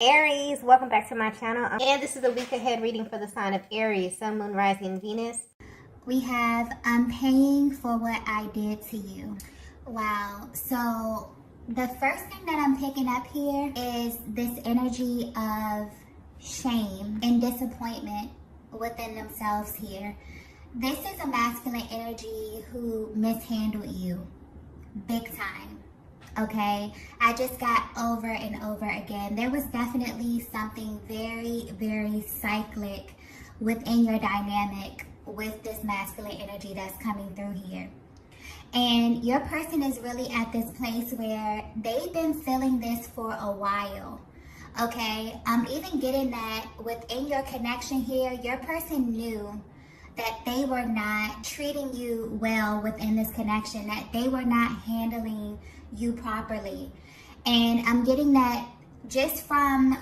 Aries, welcome back to my channel. And this is the week ahead reading for the sign of Aries, Sun, Moon, Rising, and Venus. We have, I'm paying for what I did to you. Wow. So the first thing that I'm picking up here is this energy of shame and disappointment within themselves here. This is a masculine energy who mishandled you big time. Okay, I just got over and over again. There was definitely something very, very cyclic within your dynamic with this masculine energy that's coming through here. And your person is really at this place where they've been feeling this for a while. Okay, I'm even getting that within your connection here, your person knew that they were not treating you well within this connection, that they were not handling you properly. And I'm getting that just from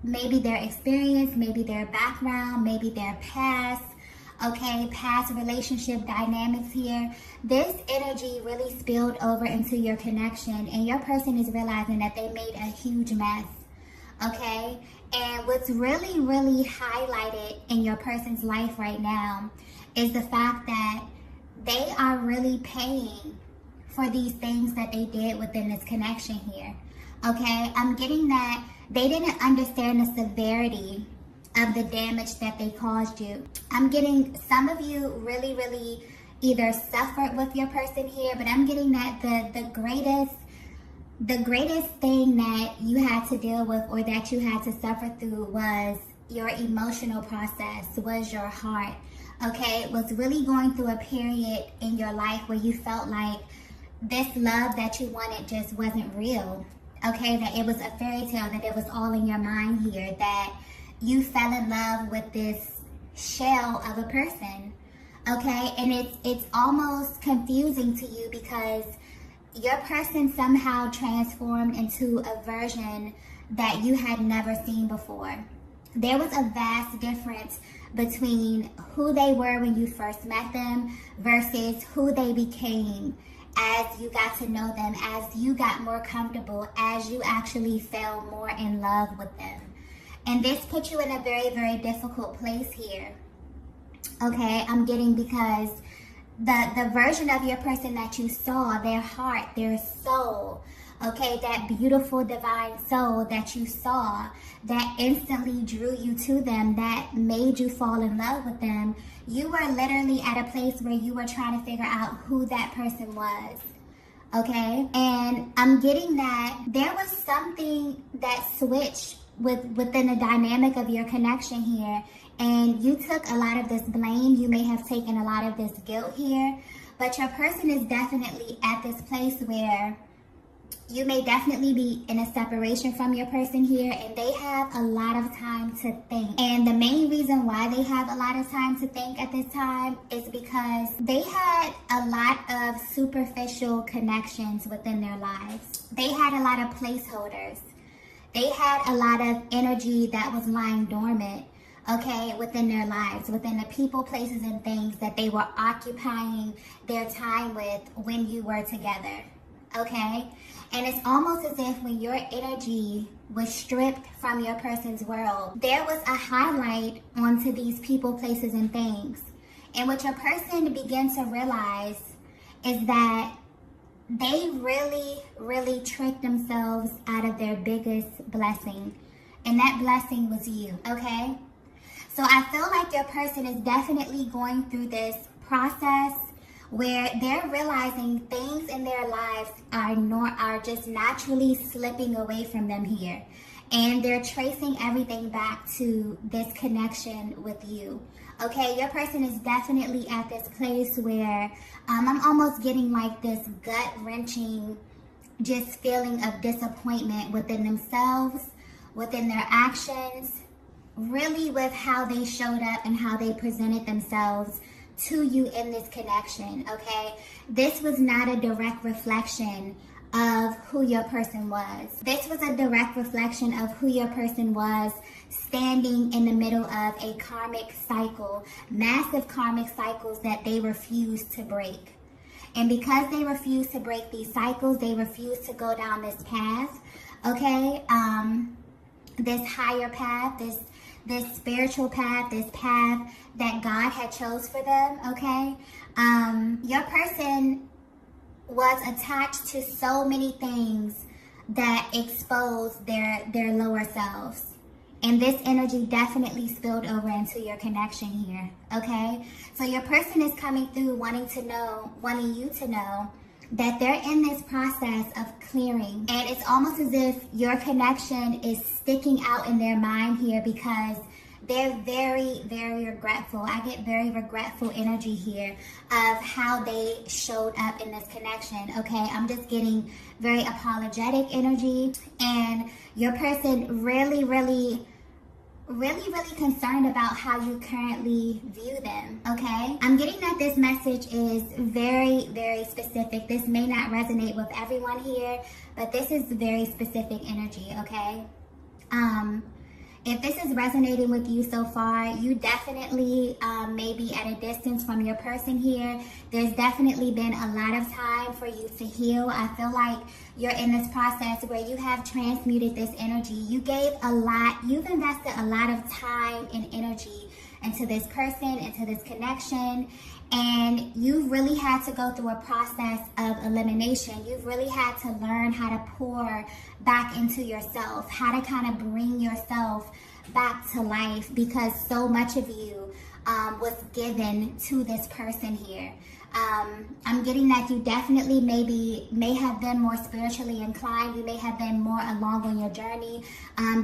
maybe their experience, maybe their background, maybe their past, okay, past relationship dynamics here. This energy really spilled over into your connection, and your person is realizing that they made a huge mess, okay? And what's really, really highlighted in your person's life right now is the fact that they are really paying for these things that they did within this connection here, okay? I'm getting that they didn't understand the severity of the damage that they caused you. I'm getting some of you really, really either suffered with your person here, but I'm getting that the greatest thing that you had to deal with or that you had to suffer through was your emotional process, was your heart, okay? It was really going through a period in your life where you felt like this love that you wanted just wasn't real, okay? That it was a fairy tale, that it was all in your mind here, that you fell in love with this shell of a person, okay? And it's almost confusing to you because your person somehow transformed into a version that you had never seen before. There was a vast difference between who they were when you first met them versus who they became as you got to know them, as you got more comfortable, as you actually fell more in love with them. And this put you in a very, very difficult place here, okay? I'm getting because the version of your person that you saw, their heart, their soul, okay, that beautiful divine soul that you saw, that instantly drew you to them, that made you fall in love with them, you were literally at a place where you were trying to figure out who that person was, okay? And I'm getting that there was something that switched within the dynamic of your connection here, and you took a lot of this blame. You may have taken a lot of this guilt here, but your person is definitely at this place where you may definitely be in a separation from your person here, and they have a lot of time to think. And the main reason why they have a lot of time to think at this time is because they had a lot of superficial connections within their lives. They had a lot of placeholders. They had a lot of energy that was lying dormant, okay, within their lives, within the people, places, and things that they were occupying their time with when you were together, okay? And it's almost as if when your energy was stripped from your person's world, there was a highlight onto these people, places, and things. And what your person began to realize is that they really, really tricked themselves out of their biggest blessing. And that blessing was you, okay? So I feel like your person is definitely going through this process where they're realizing things in their lives are just naturally slipping away from them here. And they're tracing everything back to this connection with you. Okay, your person is definitely at this place where I'm almost getting like this gut-wrenching just feeling of disappointment within themselves, within their actions, really with how they showed up and how they presented themselves to you in this connection, okay? This was not a direct reflection of who your person was. This was a direct reflection of who your person was standing in the middle of a karmic cycle, massive karmic cycles that they refused to break. And because they refused to break these cycles, they refused to go down this path, okay? this higher path, this spiritual path, this path that God had chose for them, okay? Your person was attached to so many things that exposed their lower selves. And this energy definitely spilled over into your connection here, okay? So your person is coming through wanting you to know that they're in this process of clearing. And it's almost as if your connection is sticking out in their mind here because they're very, very regretful. I get very regretful energy here of how they showed up in this connection, okay? I'm just getting very apologetic energy. And your person really concerned about how you currently view them, okay? I'm getting that this message is very, very specific. This may not resonate with everyone here, but this is very specific energy, okay? If this is resonating with you so far, you definitely may be at a distance from your person here. There's definitely been a lot of time for you to heal. I feel like you're in this process where you have transmuted this energy. You gave a lot, you've invested a lot of time and energy into this person, into this connection, and you've really had to go through a process of elimination. You've really had to learn how to pour back into yourself, how to kind of bring yourself back to life because so much of you was given to this person here. I'm getting that you definitely may have been more spiritually inclined. You may have been more along on your journey.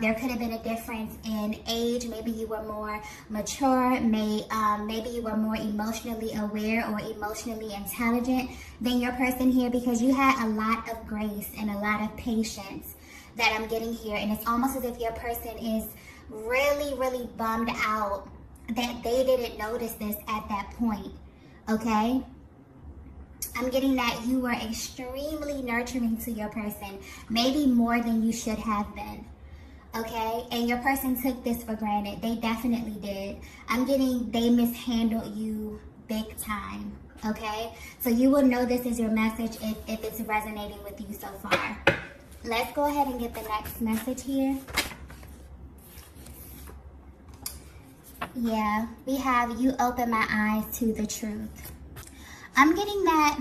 There could have been a difference in age. Maybe you were more mature. Maybe you were more emotionally aware or emotionally intelligent than your person here because you had a lot of grace and a lot of patience that I'm getting here. And it's almost as if your person is really bummed out that they didn't notice this at that point, okay? I'm getting that you were extremely nurturing to your person, maybe more than you should have been, okay? And your person took this for granted. They definitely did. I'm getting they mishandled you big time, okay? So you will know this is your message if it's resonating with you so far. Let's go ahead and get the next message here. Yeah, we have you open my eyes to the truth. I'm getting that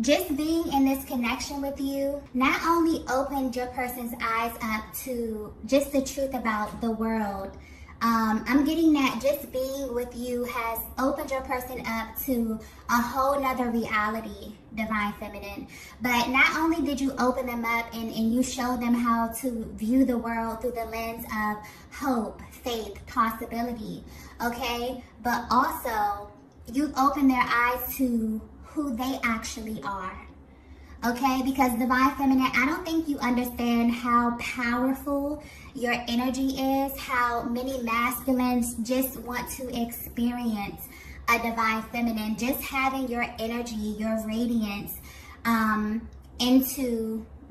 just being in this connection with you not only opened your person's eyes up to just the truth about the world. I'm getting that just being with you has opened your person up to a whole nother reality, Divine Feminine. But not only did you open them up and you show them how to view the world through the lens of hope, faith, possibility, okay? But also, you've opened their eyes to who they actually are, okay? Because Divine Feminine, I don't think you understand how powerful your energy is, how many masculines just want to experience a Divine Feminine. Just having your energy, your radiance,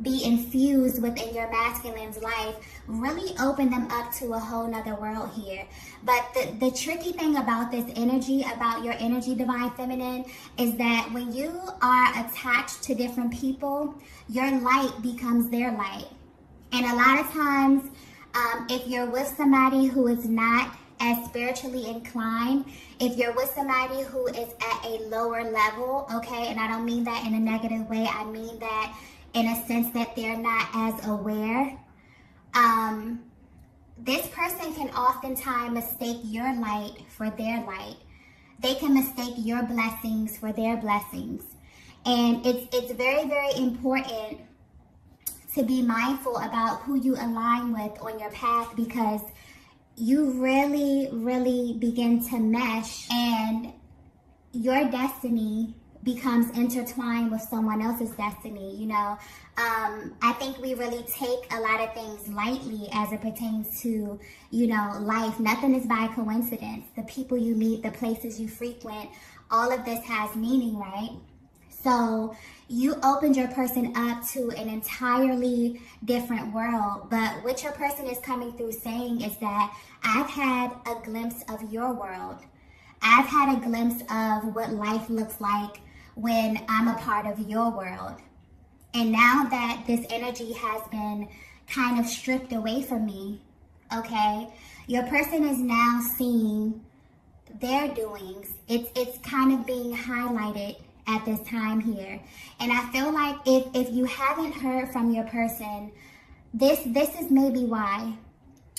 be infused within your masculine's life really open them up to a whole nother world here. But the tricky thing about this energy, about your energy, Divine Feminine, is that when you are attached to different people, your light becomes their light. And a lot of times, if you're with somebody who is not as spiritually inclined, if you're with somebody who is at a lower level, okay, and I don't mean that in a negative way, I mean that in a sense that they're not as aware, this person can oftentimes mistake your light for their light. They can mistake your blessings for their blessings. And it's very, very important to be mindful about who you align with on your path, because you really begin to mesh and your destiny becomes intertwined with someone else's destiny, you know. I think we really take a lot of things lightly as it pertains to, you know, life. Nothing is by coincidence. The people you meet, the places you frequent, all of this has meaning, right? So you opened your person up to an entirely different world. But what your person is coming through saying is that I've had a glimpse of your world. I've had a glimpse of what life looks like when I'm a part of your world. And now that this energy has been kind of stripped away from me, okay? Your person is now seeing their doings. It's kind of being highlighted at this time here. And I feel like if you haven't heard from your person, this is maybe why.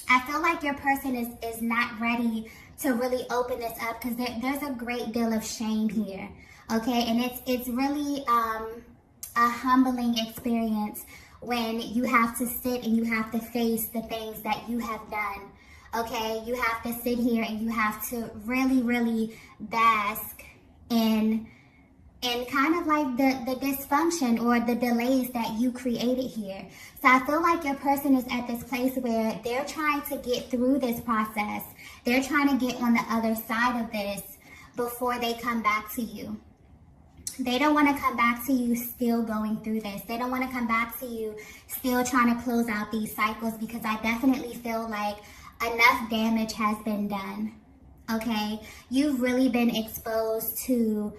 I feel like your person is not ready to really open this up, because there's a great deal of shame here, okay? And it's really a humbling experience when you have to sit and you have to face the things that you have done, okay? You have to sit here and you have to really, really bask in kind of like the dysfunction or the delays that you created here. So I feel like your person is at this place where they're trying to get through this process. They're trying to get on the other side of this before they come back to you. They don't want to come back to you still going through this. They don't want to come back to you still trying to close out these cycles, because I definitely feel like enough damage has been done, okay? You've really been exposed to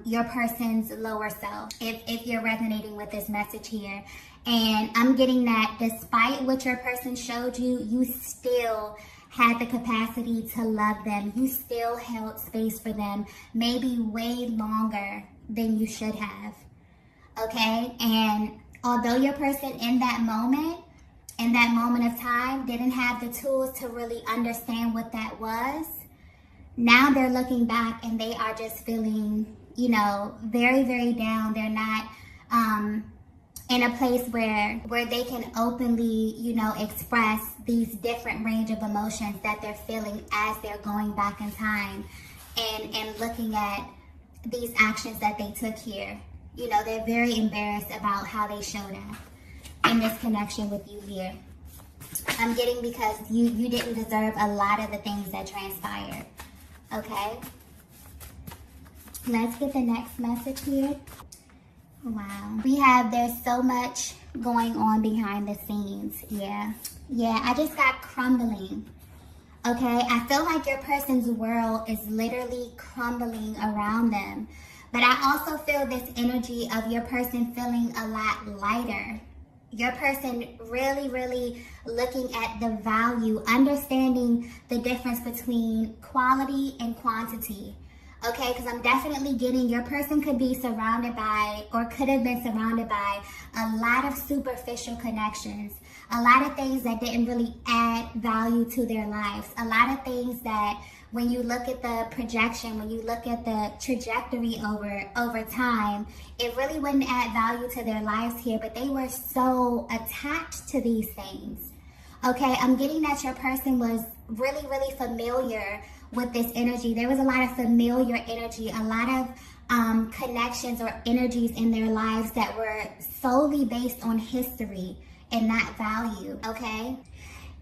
your person's lower self, if you're resonating with this message here. And I'm getting that despite what your person showed you, you still had the capacity to love them. You still held space for them, maybe way longer than you should have, okay? And although your person in that moment of time, didn't have the tools to really understand what that was, now they're looking back and they are just feeling, you know, very, very down. They're not in a place where they can openly, you know, express these different range of emotions that they're feeling as they're going back in time and looking at these actions that they took here. You know, they're very embarrassed about how they showed up in this connection with you here. I'm getting because you didn't deserve a lot of the things that transpired. Okay, let's get the next message here. Wow, we have, there's so much going on behind the scenes. Yeah, I just got crumbling. Okay, I feel like your person's world is literally crumbling around them. But I also feel this energy of your person feeling a lot lighter. Your person really, really looking at the value, understanding the difference between quality and quantity. Okay, because I'm definitely getting your person could be surrounded by, or could have been surrounded by, a lot of superficial connections. A lot of things that didn't really add value to their lives. A lot of things that when you look at the projection, when you look at the trajectory over time, it really wouldn't add value to their lives here, but they were so attached to these things. Okay, I'm getting that your person was really, really familiar with this energy. There was a lot of familiar energy, a lot of connections or energies in their lives that were solely based on history and not value, okay?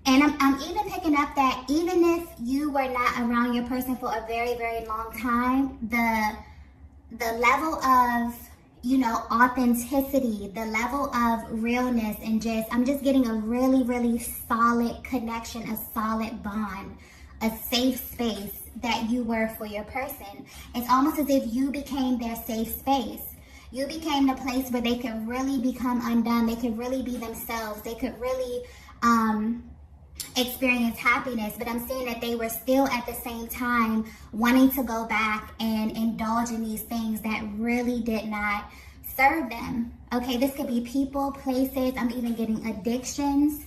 And I'm even picking up that even if you were not around your person for a very, very long time, the level of, you know, authenticity, the level of realness, and just, I'm just getting a really, really solid connection, a solid bond, a safe space that you were for your person. It's almost as if you became their safe space. You became the place where they could really become undone. They could really be themselves. They could really experience happiness. But I'm seeing that they were still at the same time wanting to go back and indulge in these things that really did not serve them. Okay, this could be people, places. I'm even getting addictions.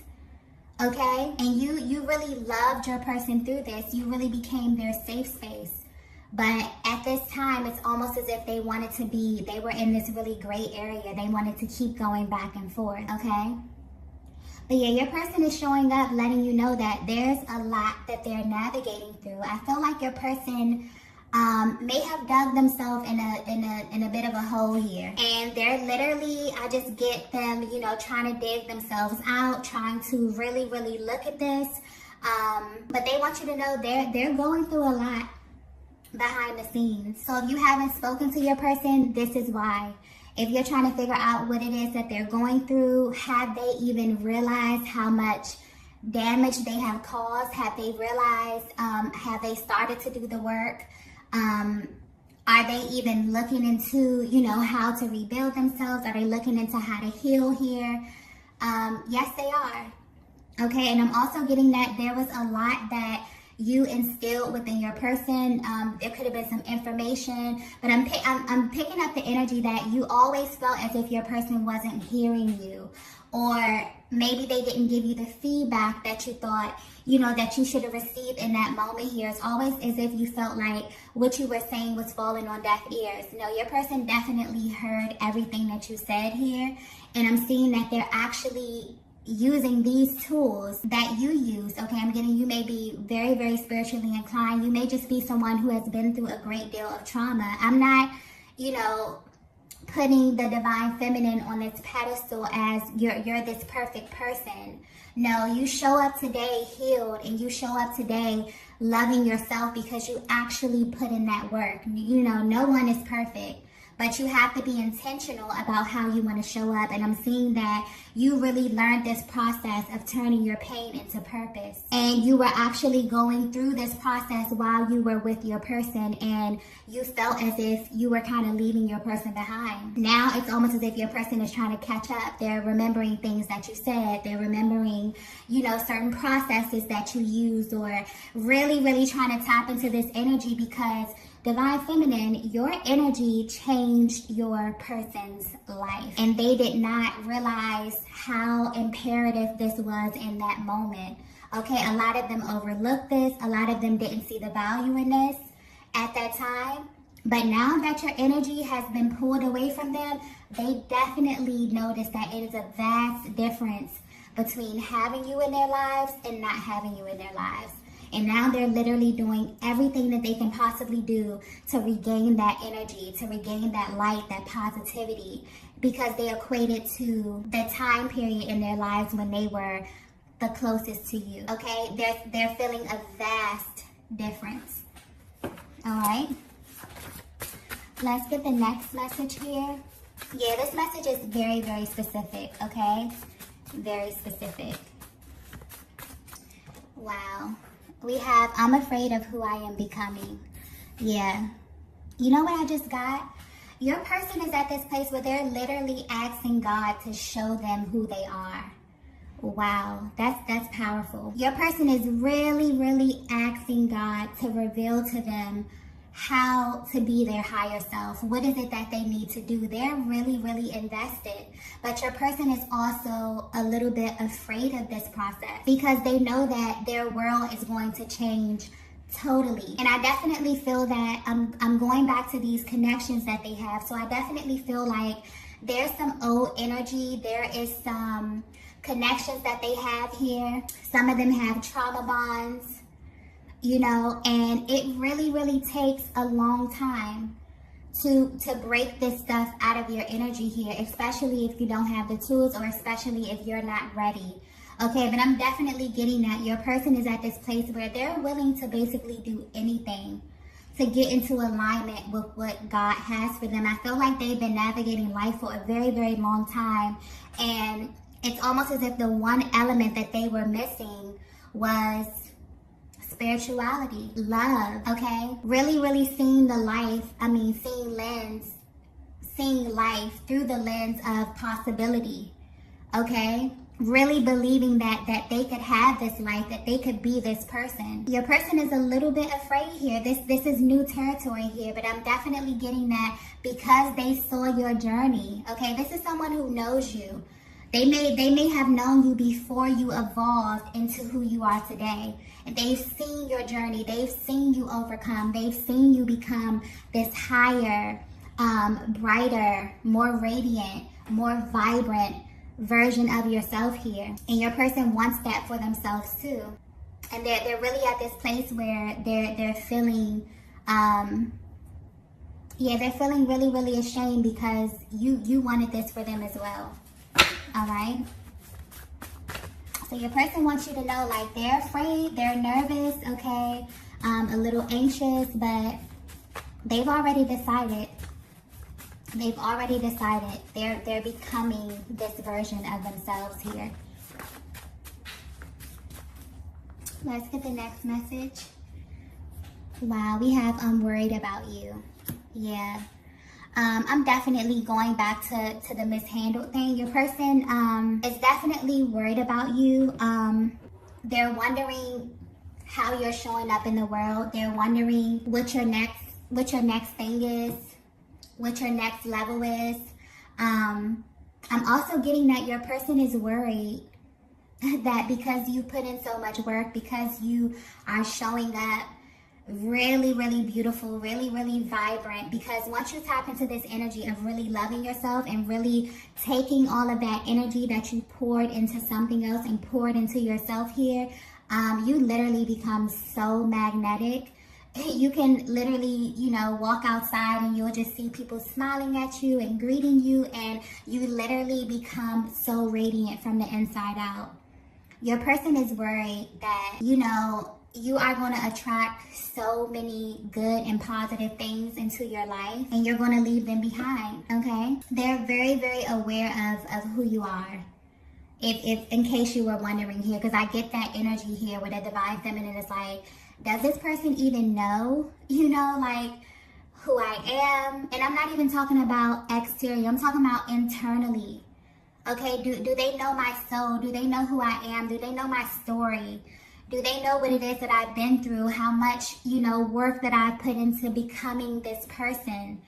Okay, and you really loved your person through this. You really became their safe space. But at this time, it's almost as if they wanted to be, they were in this really gray area. They wanted to keep going back and forth, okay? But yeah, your person is showing up, letting you know that there's a lot that they're navigating through. I feel like your person may have dug themselves in a bit of a hole here. And they're literally, I just get them, you know, trying to dig themselves out, trying to really, really look at this. But they want you to know they're going through a lot behind the scenes. So if you haven't spoken to your person, this is why. If you're trying to figure out what it is that they're going through, have they even realized how much damage they have caused? Have they realized, have they started to do the work? Are they even looking into, you know, how to rebuild themselves? Are they looking into how to heal here? Yes, they are. Okay, and I'm also getting that there was a lot that you instilled within your person. There could have been some information, but I'm picking up the energy that you always felt as if your person wasn't hearing you, or maybe they didn't give you the feedback that you thought, you know, that you should have received in that moment here. It's always as if you felt like what you were saying was falling on deaf ears. No, your person definitely heard everything that you said here, and I'm seeing that they're actually using these tools that you use. Okay, I'm getting you may be very, very spiritually inclined. You may just be someone who has been through a great deal of trauma. I'm not, you know, putting the divine feminine on this pedestal as you're this perfect person. No, you show up today healed, and you show up today loving yourself because you actually put in that work. You know, no one is perfect, but you have to be intentional about how you want to show up. And I'm seeing that you really learned this process of turning your pain into purpose. And you were actually going through this process while you were with your person, and you felt as if you were kind of leaving your person behind. Now it's almost as if your person is trying to catch up. They're remembering things that you said. They're remembering, you know, certain processes that you used, or really, really trying to tap into this energy because Divine Feminine, your energy changed your person's life, and they did not realize how imperative this was in that moment. Okay, a lot of them overlooked this. A lot of them didn't see the value in this at that time. But now that your energy has been pulled away from them, they definitely notice that it is a vast difference between having you in their lives and not having you in their lives. And now they're literally doing everything that they can possibly do to regain that energy, to regain that light, that positivity, because they equate it to the time period in their lives when they were the closest to you. Okay, they're feeling a vast difference. All right, let's get the next message here. Yeah, this message is very, very specific. Okay, very specific. Wow. We have, I'm afraid of who I am becoming. Yeah. You know what I just got? Your person is at this place where they're literally asking God to show them who they are. Wow, that's powerful. Your person is really, really asking God to reveal to them how to be their higher self. What is it that they need to do? They're really, really invested. But your person is also a little bit afraid of this process because they know that their world is going to change totally. And I definitely feel that I'm going back to these connections that they have. So I definitely feel like there's some old energy. There is some connections that they have here. Some of them have trauma bonds. You know, and it really, really takes a long time to break this stuff out of your energy here, especially if you don't have the tools, or especially if you're not ready. Okay, but I'm definitely getting that your person is at this place where they're willing to basically do anything to get into alignment with what God has for them. I feel like they've been navigating life for a very, very long time, and it's almost as if the one element that they were missing was spirituality, love, okay? Really, really seeing life through the lens of possibility, okay? Really believing that they could have this life, that they could be this person. Your person is a little bit afraid here. This is new territory here, but I'm definitely getting that because they saw your journey, okay? This is someone who knows you. They may have known you before you evolved into who you are today. And they've seen your journey. They've seen you overcome. They've seen you become this higher, brighter, more radiant, more vibrant version of yourself here. And your person wants that for themselves too. And they're really at this place where they're feeling they're feeling really, really ashamed because you wanted this for them as well. All right. So your person wants you to know, like, they're afraid, they're nervous, okay, a little anxious, but they've already decided. They've already decided they're becoming this version of themselves here. Let's get the next message. Wow, we have I'm worried about you. Yeah. I'm definitely going back to the mishandled thing. Your person is definitely worried about you. They're wondering how you're showing up in the world. They're wondering what your next thing is, what your next level is. I'm also getting that your person is worried that because you put in so much work, because you are showing up really, really beautiful, really, really vibrant, because once you tap into this energy of really loving yourself and really taking all of that energy that you poured into something else and poured into yourself here, you literally become so magnetic. You can literally, walk outside and you'll just see people smiling at you and greeting you, and you literally become so radiant from the inside out. Your person is worried that, you are going to attract so many good and positive things into your life, and you're going to leave them behind, okay? They're very, very aware of who you are. If in case you were wondering here, because I get that energy here with a divine feminine. It's like, does this person even know, like who I am? And I'm not even talking about exterior. I'm talking about internally. Okay, do they know my soul? Do they know who I am? Do they know my story? Do they know what it is that I've been through? How much, work that I put into becoming this person?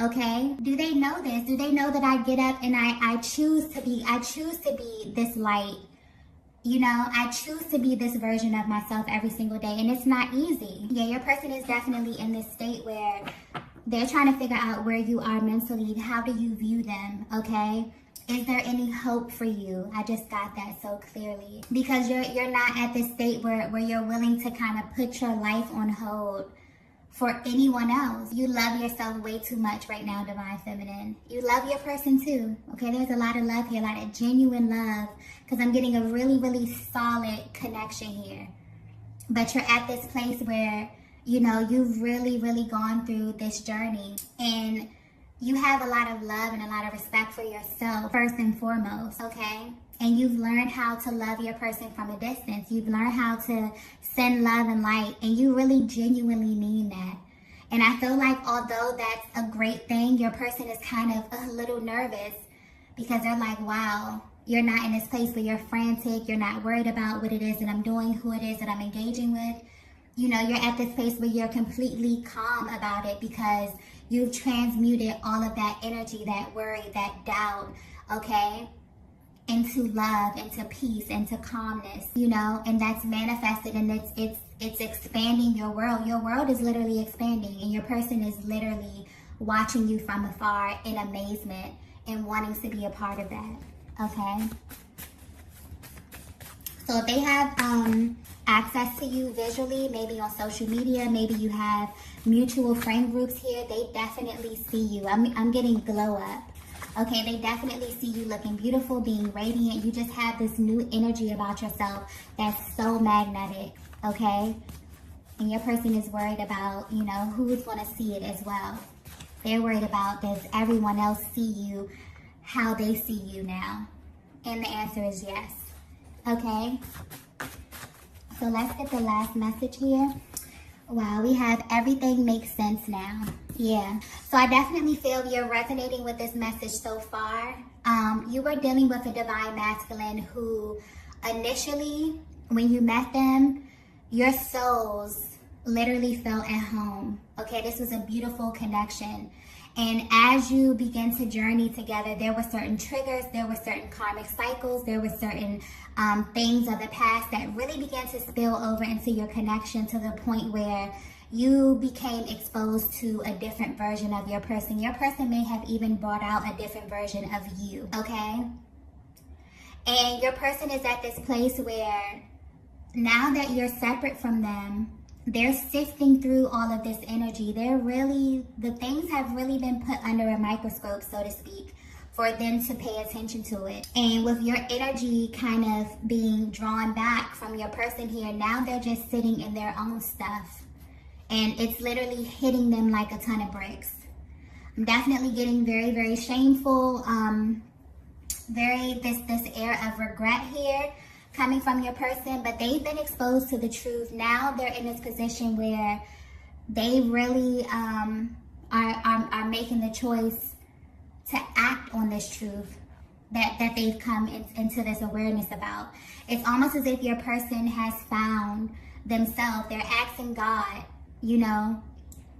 Okay, do they know this? Do they know that I get up and I choose to be this light? I choose to be this version of myself every single day, and it's not easy. Yeah, your person is definitely in this state where they're trying to figure out where you are mentally. How do you view them, okay? Is there any hope for you? I just got that so clearly. Because you're not at this state where you're willing to kind of put your life on hold for anyone else. You love yourself way too much right now, Divine Feminine. You love your person too. Okay, there's a lot of love here, a lot of genuine love, because I'm getting a really, really solid connection here. But you're at this place where, you've really, really gone through this journey, and you have a lot of love and a lot of respect for yourself, first and foremost, okay? And you've learned how to love your person from a distance. You've learned how to send love and light, and you really genuinely mean that. And I feel like although that's a great thing, your person is kind of a little nervous because they're like, wow, you're not in this place where you're frantic. You're not worried about what it is that I'm doing, who it is that I'm engaging with. You're at this place where you're completely calm about it because you've transmuted all of that energy, that worry, that doubt, okay, into love, into peace, into calmness, and that's manifested, and it's expanding your world. Your world is literally expanding, and your person is literally watching you from afar in amazement and wanting to be a part of that, okay? So if they have access to you visually, maybe on social media, maybe you have mutual friend groups here, they definitely see you. I'm getting glow up. Okay, they definitely see you looking beautiful, being radiant. You just have this new energy about yourself that's so magnetic, okay? And your person is worried about, who's going to see it as well. They're worried about, does everyone else see you how they see you now? And the answer is yes. Okay? So let's get the last message here. Wow, we have everything makes sense now. Yeah. So I definitely feel you're resonating with this message so far. You were dealing with a divine masculine who initially, when you met them, your souls literally felt at home. Okay, this was a beautiful connection. And as you begin to journey together, there were certain triggers, there were certain karmic cycles, there were certain things of the past that really began to spill over into your connection to the point where you became exposed to a different version of your person. Your person may have even brought out a different version of you, okay? And your person is at this place where now that you're separate from them, they're sifting through all of this energy. The things have really been put under a microscope, so to speak, for them to pay attention to it. And with your energy kind of being drawn back from your person here, now they're just sitting in their own stuff. And it's literally hitting them like a ton of bricks. I'm definitely getting very, very shameful, this air of regret here coming from your person, but they've been exposed to the truth. Now they're in this position where they really are are making the choice to act on this truth that they've come into this awareness about. It's almost as if your person has found themselves. They're asking God, you know,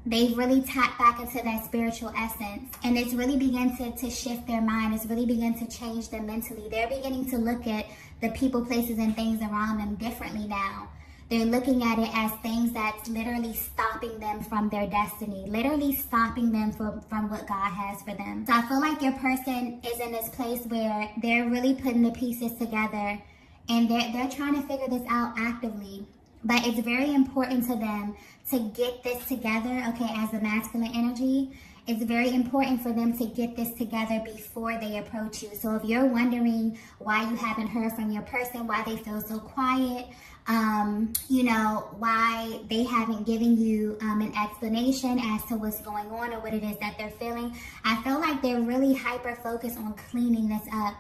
they've really tapped back into that spiritual essence, and it's really begun to shift their mind. It's really begun to change them mentally. They're beginning to look at the people, places, and things around them differently now. They're looking at it as things that's literally stopping them from their destiny, literally stopping them from what God has for them. So I feel like your person is in this place where they're really putting the pieces together, and they're trying to figure this out actively. But it's very important to them to get this together, okay, as the masculine energy. It's very important for them to get this together before they approach you. So if you're wondering why you haven't heard from your person, why they feel so quiet, you know, why they haven't given you an explanation as to what's going on or what it is that they're feeling, I feel like they're really hyper-focused on cleaning this up.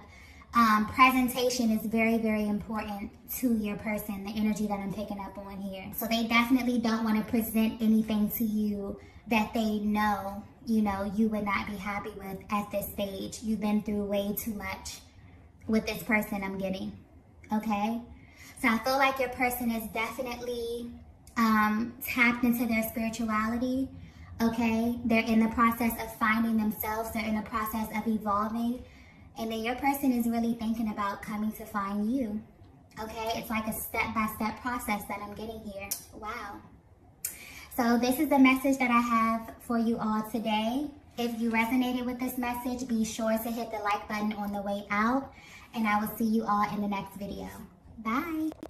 Presentation is very, very important to your person, the energy that I'm picking up on here. So they definitely don't want to present anything to you that they know, you know, you would not be happy with at this stage. You've been through way too much with this person, I'm getting, okay? So I feel like your person is definitely tapped into their spirituality, okay? They're in the process of finding themselves. They're in the process of evolving. And then your person is really thinking about coming to find you, okay? It's like a step-by-step process that I'm getting here. Wow. So this is the message that I have for you all today. If you resonated with this message, be sure to hit the like button on the way out. And I will see you all in the next video. Bye.